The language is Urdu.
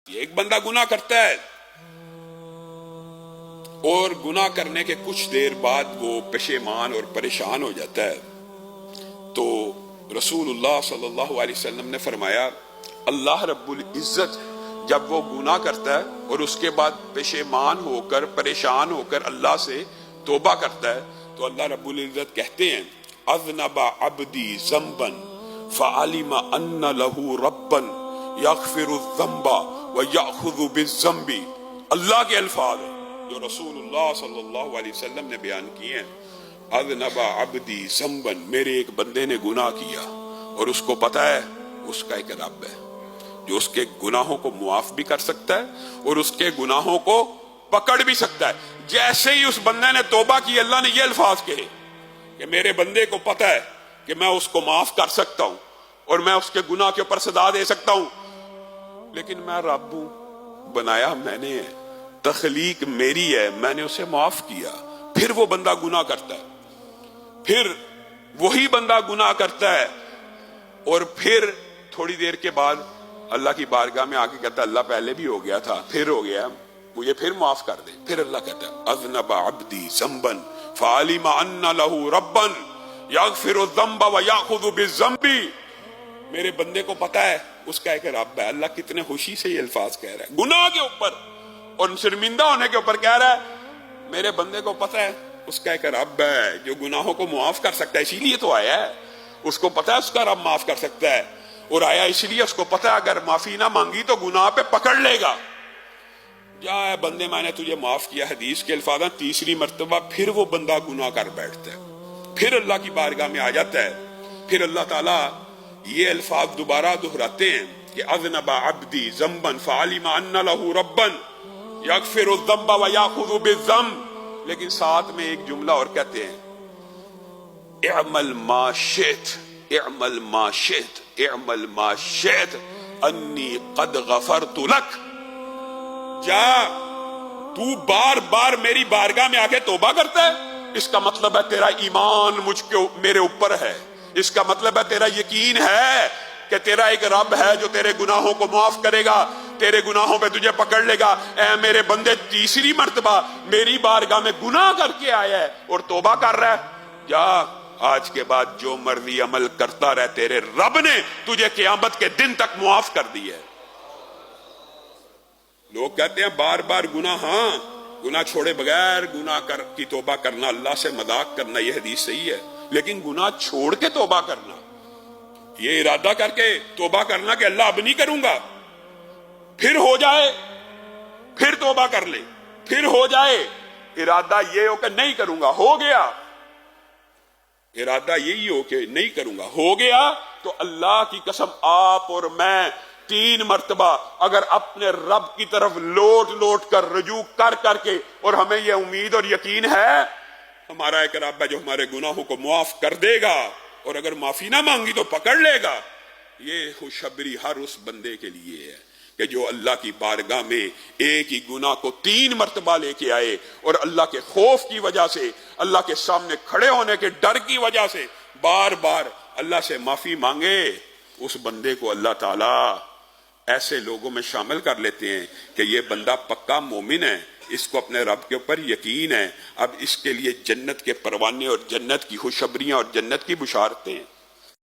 ایک بندہ گناہ کرتا ہے اور گناہ کرنے کے کچھ دیر بعد وہ پشیمان اور پریشان ہو جاتا ہے تو رسول اللہ صلی اللہ علیہ وسلم نے فرمایا اللہ رب العزت جب وہ گناہ کرتا ہے اور اس کے بعد پشیمان ہو کر پریشان ہو کر اللہ سے توبہ کرتا ہے تو اللہ رب العزت کہتے ہیں اذنب عبدی ذنبا فعلم ان له ربا یغفر الذنب ویأخذ بالذنب۔ اللہ کے الفاظ ہیں جو رسول اللہ صلی اللہ علیہ وسلم نے بیان کیے ہیں۔ اذنب عبدی ذنبا، میرے ایک بندے نے گناہ کیا اور اس کو پتا ہے اس کا ایک رب ہے جو اس کے گناہوں کو معاف بھی کر سکتا ہے اور اس کے گناہوں کو پکڑ بھی سکتا ہے۔ جیسے ہی اس بندے نے توبہ کی اللہ نے یہ الفاظ کہے کہ میرے بندے کو پتا ہے کہ میں اس کو معاف کر سکتا ہوں اور میں اس کے گناہ کے اوپر سزا دے سکتا ہوں، لیکن میں رب ہوں، بنایا میں نے ہے، تخلیق میری ہے، میں نے اسے معاف کیا۔ پھر وہ بندہ گناہ کرتا ہے، پھر وہی بندہ گناہ کرتا ہے اور پھر تھوڑی دیر کے بعد اللہ کی بارگاہ میں آ کے کہتا ہے اللہ پہلے بھی ہو گیا تھا، پھر ہو گیا، مجھے پھر معاف کر دے۔ پھر اللہ کہتا ہے اذنب عبدی ذنبا فعلم ان له ربا یغفر الذنب ویأخذ بالذنب، میرے بندے کو پتا ہے اس کا ایک رب ہے۔ اللہ کتنے خوشی سے یہ الفاظ کہہ رہا ہے گناہ کے اوپر اور شرمندہ ہونے کے اوپر کہہ رہا ہے میرے بندے کو پتا ہے اس کا ایک رب ہے جو گناہوں کو معاف کر سکتا ہے، اسی لیے تو آیا ہے، اس کو پتا ہے اس کا رب معاف کر سکتا ہے اور آیا اس لیے اس کو پتا ہے اگر معافی نہ مانگی تو گناہ پہ پکڑ لے گا۔ جا اے بندے میں نے تجھے معاف کیا، حدیث کے الفاظ ہیں تیسری مرتبہ پھر وہ بندہ گناہ کر بیٹھتا ہے، پھر اللہ کی بارگاہ میں آ جاتا ہے، پھر اللہ تعالیٰ یہ الفاظ دوبارہ دہراتے ہیں کہ اذنب عبدی ذنبا فعلم ان له ربا یغفر الذنب ویأخذ بالذنب، لیکن ساتھ میں ایک جملہ اور کہتے ہیں اعمل ما شئت اعمل ما شئت اعمل ما شئت انی قد غفرت لک، جا تو بار بار میری بارگاہ میں آ کے توبہ کرتا ہے، اس کا مطلب ہے تیرا ایمان میرے اوپر ہے، اس کا مطلب ہے تیرا یقین ہے کہ تیرا ایک رب ہے جو تیرے گناہوں کو معاف کرے گا، تیرے گناہوں پہ تجھے پکڑ لے گا۔ اے میرے بندے تیسری مرتبہ میری بارگاہ میں گناہ کر کے آیا ہے اور توبہ کر رہا ہے، جا آج کے بعد جو مرضی عمل کرتا رہ، تیرے رب نے تجھے قیامت کے دن تک معاف کر دی ہے۔ لوگ کہتے ہیں بار بار گناہ، ہاں گناہ چھوڑے بغیر گناہ کی توبہ کرنا، اللہ سے مذاق کرنا، یہ حدیث صحیح ہے، لیکن گناہ چھوڑ کے توبہ کرنا، یہ ارادہ کر کے توبہ کرنا کہ اللہ اب نہیں کروں گا، پھر ہو جائے پھر توبہ کر لے، پھر ہو جائے ارادہ یہ ہو کہ نہیں کروں گا، ہو گیا ارادہ یہی ہو کہ نہیں کروں گا، ہو گیا تو اللہ کی قسم آپ اور میں 3 مرتبہ اگر اپنے رب کی طرف لوٹ کر رجوع کر کے، اور ہمیں یہ امید اور یقین ہے ہمارا ایک رب ہے جو ہمارے گناہوں کو معاف کر دے گا اور اگر معافی نہ مانگی تو پکڑ لے گا، یہ خوشخبری ہر اس بندے کے لیے ہے کہ جو اللہ کی بارگاہ میں ایک ہی گناہ کو 3 مرتبہ لے کے آئے اور اللہ کے خوف کی وجہ سے، اللہ کے سامنے کھڑے ہونے کے ڈر کی وجہ سے بار بار اللہ سے معافی مانگے، اس بندے کو اللہ تعالیٰ ایسے لوگوں میں شامل کر لیتے ہیں کہ یہ بندہ پکا مومن ہے، اس کو اپنے رب کے اوپر یقین ہے، اب اس کے لیے جنت کے پروانے اور جنت کی خوشخبریاں اور جنت کی بشارتیں ہیں۔